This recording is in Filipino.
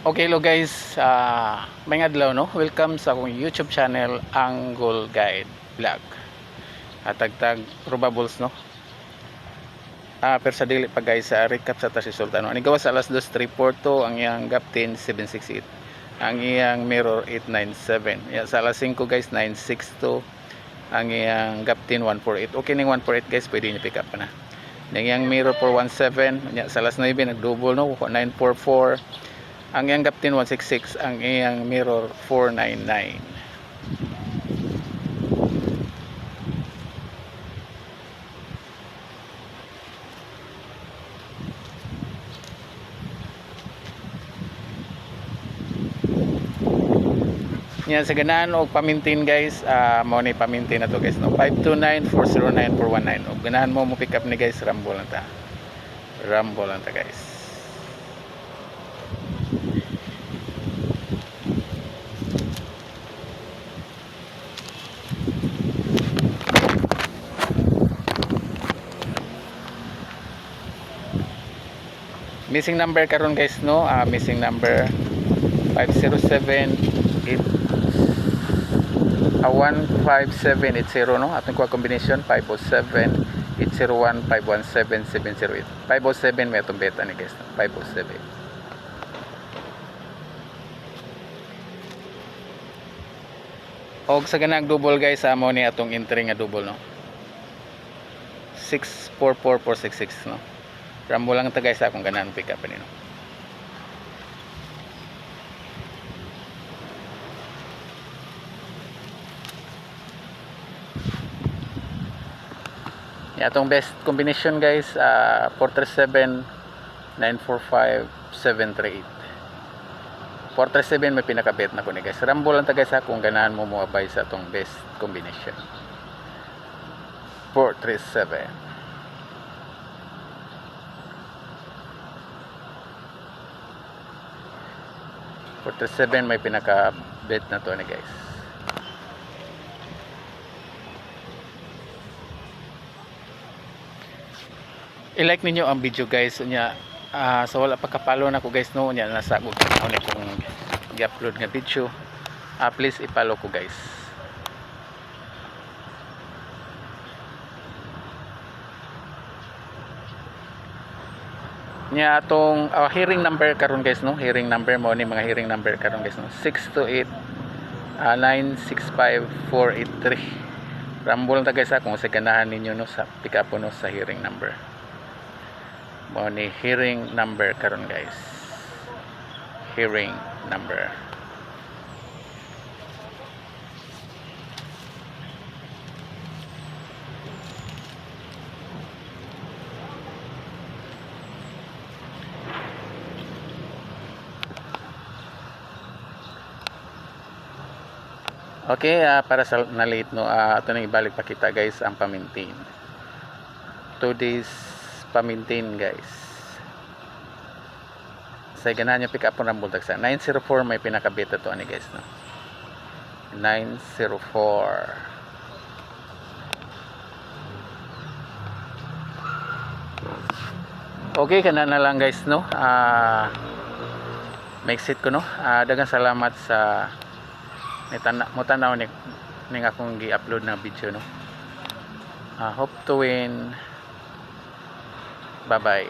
Okay lo guys, may adlaw no. Welcome sa akong YouTube channel Angle Guide Vlog. Tagtag probables no. Pero sa dili pa guys, recap sa tas resulta no. Ani gawas alas 2:34 ang iyang gap 10.768. Ang iyang mirror 897. Ya sa alas 5 guys 962. Ang iyang gap 10.148. Okay ning 148 guys, pwede ni pick up na. Ning iyang mirror 417. Ya sa alas 9 nag-double no, 944. Ang iyang gap 166, ang iyang mirror 499. Yan sa ganaan og pamintin guys, mo ni pamintin na to guys no. 529-409-419. Og ganahan mo pick up ni guys, Rambo lang ta. Rambo lang ta guys. Missing number karon guys no, missing number 15780 no. Atong kuha combination 507-801-517-708. 507 may atong beta ni guys no? 507. Og sa ganang double guys, amo ni atong entry nga double no. 644466 no. Rambo lang ta guys akong ganan pick up nino. Ya atong best combination guys, 437-945-738. 437 may pinakabet na ko ni guys. Rambo lang ta guys akong ganahan mo moabay sa atong best combination. 437. 47 may pinaka bet na to ni guys. I-like ninyo ang video guys nya, so wala pa kapalo na ko guys no, nya nasa ko na kung i-upload nga video. Please i-follow ko guys. Nya atong hearing number karon guys no, hearing number mo ni mga hearing number karon guys no, 628-965-483. Rambo lang ta guys kung sa ganahan ninyo no sa pick up no sa hearing number mo ni hearing number karon guys, hearing number. Okay, para sa na late no, ito na ibalik pa kita guys ang pamintin. 2 days pamintin guys. Sa ganahan nyo pick up ng Rambo sa 904 may pinakabeta to ani guys no. 904. Okay, kana na lang guys no. Make it ko no. Daghang salamat sa mo tanaw ni akong gi-upload na video no. Hope to win. Bye bye.